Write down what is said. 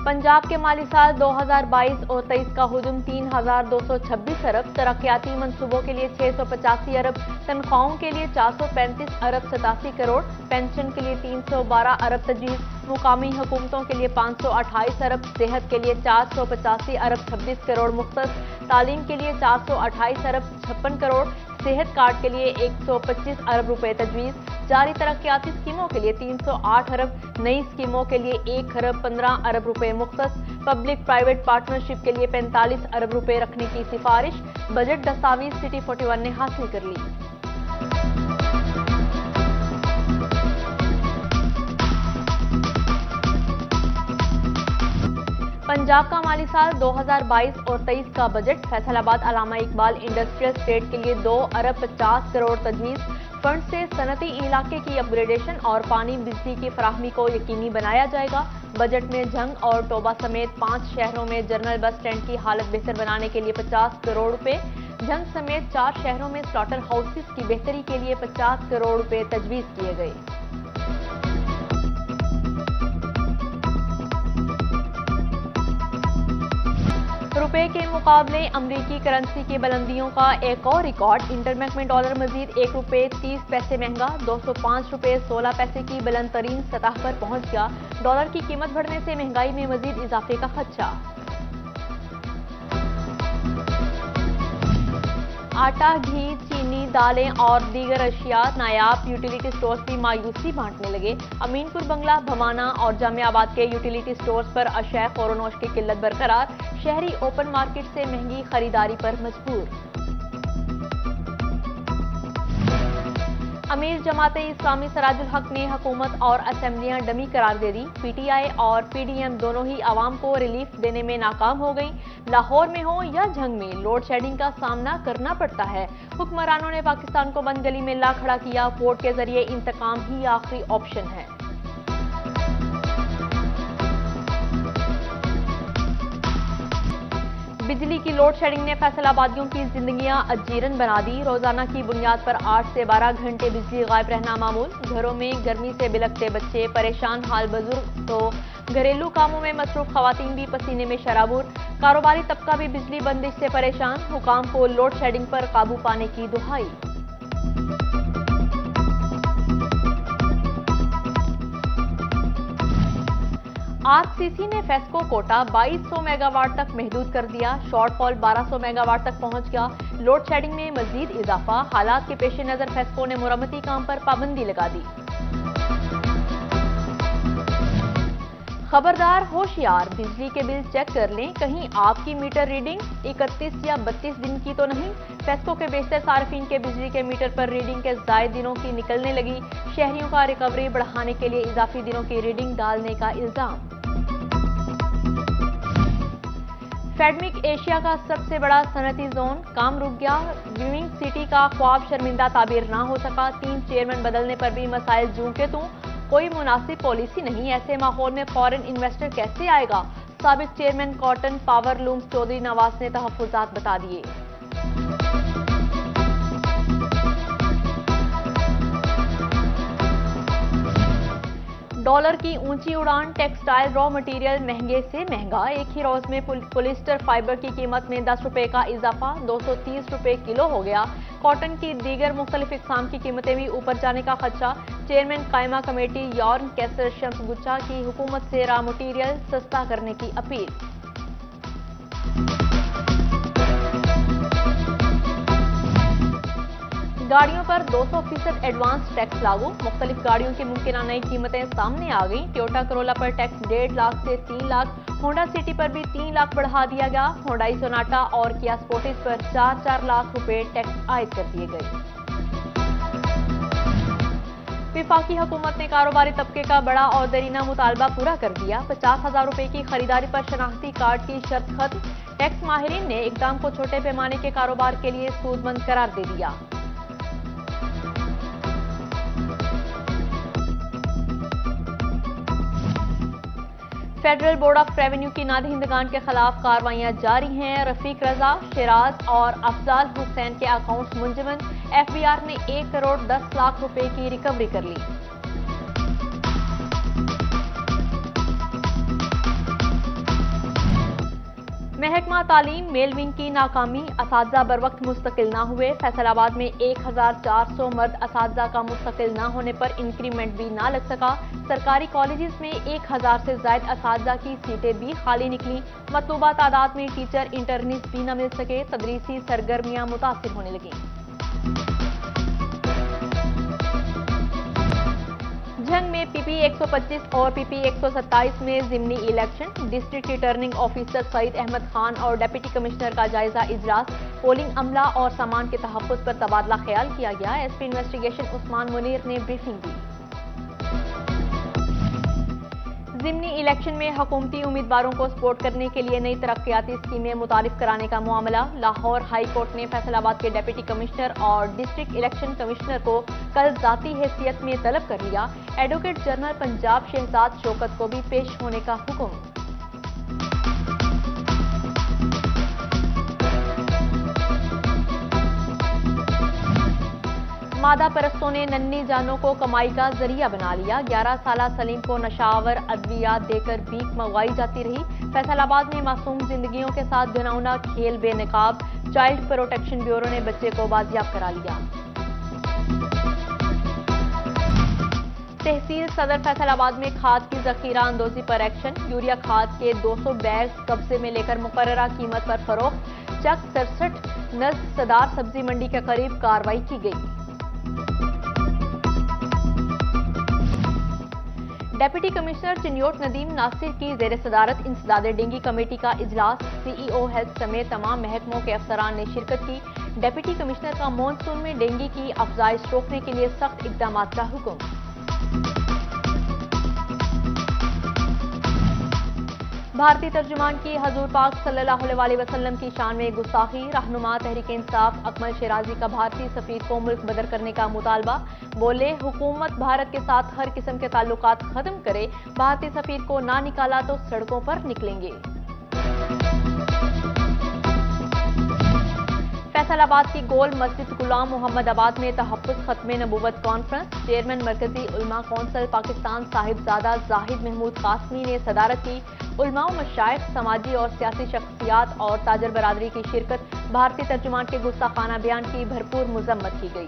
पंजाब के माली साल 2022 और 23 का हुजूम 3,226 अरब, तरक्याती मंसूबों के लिए 685 अरब, तनख्वाहों के लिए 435 अरब 87 करोड़, पेंशन के लिए 312 अरब तजवीज़, मुकामी हुकूमतों के लिए 528 अरब, सेहत के लिए 485 अरब 26 करोड़ मुख्तस, तालीम के लिए 428 अरब 56 करोड़, सेहत कार्ड के लिए 125 अरब रुपए तजवीज़, जारी तरक्याती स्कीमों के लिए 308 अरब, नई स्कीमों के लिए 1 खरब 15 अरब रुपए मुख्तस, पब्लिक प्राइवेट पार्टनरशिप के लिए 45 अरब रुपए रखने की सिफारिश, बजट दस्तावेज सिटी 41 ने हासिल कर ली। पंजाब का माली साल 2022 और 23 का बजट, फैसलाबाद अल्लामा इकबाल इंडस्ट्रियल स्टेट के लिए 2 अरब 50 करोड़ तजवीज़, फंड से सनती इलाके की अपग्रेडेशन और पानी बिजली की फराहमी को यकीनी बनाया जाएगा। बजट में झंग और टोबा समेत 5 शहरों में जनरल बस स्टैंड की हालत बेहतर बनाने के लिए 50 करोड़ रुपए, झंग समेत 4 शहरों में स्लॉटर हाउसेस की बेहतरी के लिए 50 करोड़ रुपए तजवीज़ किए गए। रुपए के मुकाबले अमरीकी करेंसी की बुलंदियों का एक और रिकॉर्ड, इंटरबैंक में डॉलर मजीद 1 रुपये 30 पैसे महंगा, 205 रुपये 16 पैसे की बुलंद तरीन सतह पर पहुंच गया। डॉलर की कीमत बढ़ने से महंगाई में मजीद इजाफे का खदशा। आटा, घी, चीनी, दालें और दीगर अशिया नायाब यूटिलिटी स्टोर्स भी मायूसी बांटने लगे। अमीनपुर बंगला, भवाना और जामियाबाद के यूटिलिटी स्टोर्स पर अशय खोरोनोश की किल्लत बरकरार, शहरी ओपन मार्केट से महंगी खरीदारी पर मजबूर। अमीर जमाते इस्लामी सराजुल हक ने हुकूमत और असेंबलियां डमी करार दे दी। पीटीआई और पीडीएम दोनों ही आवाम को रिलीफ देने में नाकाम हो गई। लाहौर में हो या झंग में लोड शेडिंग का सामना करना पड़ता है। हुक्मरानों ने पाकिस्तान को बंद गली में ला खड़ा किया। वोट के जरिए इंतकाम ही आखिरी ऑप्शन है। बिजली की लोड शेडिंग ने फैसलाबादियों की जिंदगियां अजीरन बना दी। रोजाना की बुनियाद पर 8 से 12 घंटे बिजली गायब रहना मामूल। घरों में गर्मी से बिलखते बच्चे, परेशान हाल बुजुर्ग तो घरेलू कामों में मसरूफ खवातीन भी पसीने में शराबूर। कारोबारी तबका भी बिजली बंदिश से परेशान। हुकाम को लोड शेडिंग पर काबू पाने की दुहाई। आरसीसी ने फेस्को कोटा 2200 मेगावाट तक महदूद कर दिया। शॉर्टफॉल 1200 मेगावाट तक पहुंच गया। लोड शेडिंग में मजीद इजाफा। हालात के पेश नजर फेस्को ने मुरम्मती काम पर पाबंदी लगा दी। खबरदार, होशियार, बिजली के बिल चेक कर लें, कहीं आपकी मीटर रीडिंग 31 या 32 दिन की तो नहीं। फेस्को के बेशतर सार्फिन के बिजली के मीटर पर रीडिंग के जायद दिनों की निकलने लगी। शहरियों का रिकवरी बढ़ाने के लिए इजाफी दिनों की रीडिंग डालने का इल्जाम। फेडमिक एशिया का सबसे बड़ा सनती जोन, काम रुक गया। विविंग सिटी का ख्वाब शर्मिंदा ताबीर ना हो सका। 3 चेयरमैन बदलने पर भी मसाइल जूं के तू। कोई मुनासिब पॉलिसी नहीं। ऐसे माहौल में फॉरेन इन्वेस्टर कैसे आएगा। साबिक chairman cotton power looms Chaudhry Nawaz ने तहफ्फुजात बता दिए। डॉलर की ऊंची उड़ान, टेक्सटाइल रॉ मटेरियल महंगे से महंगा। एक ही रोज में पोलिस्टर फाइबर की कीमत में 10 रुपए का इजाफा, 230 रुपए किलो हो गया। कॉटन की दीगर मुख्तलिफ इकसाम की कीमतें भी ऊपर जाने का खदशा। चेयरमैन कायमा कमेटी यॉर्न कैसर शम्स गुच्छा की हुकूमत से रॉ मटेरियल सस्ता करने की अपील। गाड़ियों पर 200% एडवांस टैक्स लागू। मुख्तलिफ गाड़ियों की मुमकिन नई कीमतें सामने आ गई। टोयोटा करोला पर टैक्स 1.5 लाख से 3 लाख, होंडा सिटी पर भी 3 लाख बढ़ा दिया गया। होंडाई सोनाटा और किया स्पोर्टिस पर 4-4 लाख रुपए टैक्स आयद कर दिए गए। वफाकी हुकूमत ने कारोबारी तबके का बड़ा और देरीना मुतालबा पूरा कर दिया। 50,000 रुपए की खरीदारी पर शनाख्ती कार्ड की शर्त खत्म। टैक्स माहिरीन ने इकदाम को छोटे पैमाने के कारोबार के लिए सूदमंद करार दे दिया। फेडरल बोर्ड ऑफ रेवेन्यू की नादहिंदगान के खिलाफ कार्रवाइयां जारी हैं। रफीक रजा, शिराज और अफजाल हुसैन के अकाउंट्स मुंजमद। एफबीआर ने 1 करोड़ 10 लाख रुपए की रिकवरी कर ली। महकमा तालीम मेल विंग की नाकामी, असातिज़ा बर वक्त मुस्तकिल ना हुए। फैसल आबाद में 1400 मर्द असातिज़ा का मुस्तकिल ना होने पर इंक्रीमेंट भी ना लग सका। सरकारी कॉलेजेस में 1000 से ज्यादा असातिज़ा की सीटें भी खाली निकली। मतलूबा तादाद में टीचर इंटर्निस भी न मिल सके। तदरीसी सरगर्मियां मुतासिर होने लगीं। जंग में पीपी 125 और पीपी 127 में ज़िमनी election. District returning officer Saeed Ahmed Khan और डिप्टी कमिश्नर का जायजा इजलास। पोलिंग अमला और सामान के तहफ़्फ़ुज़ पर तबादला ख्याल किया गया। एसपी इन्वेस्टिगेशन उस्मान मुनीर ने ब्रीफिंग दी। ज़िमनी इलेक्शन में हुकूमती उम्मीदवारों को सपोर्ट करने के लिए नई तरक्याती स्कीमें मुतारिफ कराने का मामला। लाहौर हाई कोर्ट ने फैसलाबाद के डिप्टी कमिश्नर और डिस्ट्रिक्ट इलेक्शन कमिश्नर को कल जाती हैसियत में तलब कर लिया। एडवोकेट जनरल पंजाब शहजाद शौकत को भी पेश होने का हुक्म। मादा परस्तों ने नन्ही जानों को कमाई का जरिया बना लिया। 11 साला सलीम को नशावर अद्वियात देकर भीख मंगवाई जाती रही। फैसलाबाद में मासूम जिंदगियों के साथ घिनौना खेल बेनकाब। चाइल्ड प्रोटेक्शन ब्यूरो ने बच्चे को बाजियाब करा लिया। तहसील सदर फैसलाबाद में खाद की जखीरा अंदोजी पर एक्शन। यूरिया खाद के 200 बैग कब्जे में लेकर मुकर्ररा कीमत पर फरोख्त। चक 67 नज़ सदार सब्जी मंडी के करीब कार्रवाई की गई। डिप्टी कमिश्नर चिन्योट नदीम नासिर की जेर सदारत इंसदाद डेंगी कमेटी का इजलास। सीईओ हेल्थ समेत तमाम महकमों के अफसरान ने शिरकत की। डिप्टी कमिश्नर का मॉनसून में डेंगी की अफजाइश रोकने के लिए सख्त इकदाम का हुक्म। भारतीय तर्जुमान की हजूर पाक सल्लल्लाहु अलैहि वसल्लम की शान में गुस्ताखी। रहनुमा तहरीक इंसाफ अकमल शिराजी का भारतीय सफीर को मुल्क बदर करने का मुतालबा। बोले, हुकूमत भारत के साथ हर किस्म के ताल्लुकात खत्म करे। भारतीय सफीर को ना निकाला तो सड़कों पर निकलेंगे। फैसलाबाद की गोल मस्जिद गुलाम मोहम्मद आबाद में तहफ्फुज़ खत्मे नबूवत कॉन्फ्रेंस। चेयरमैन मरकजी उलमा कौंसिल पाकिस्तान साहिबजादा जाहिद महमूद कासमी ने सदारत की। उलमा, मशाइख, समाजी और सियासी शख्सियात और ताजर बरादरी की शिरकत। भारतीय तर्जुमान के गुस्ताखाना बयान की भरपूर मजम्मत की गई।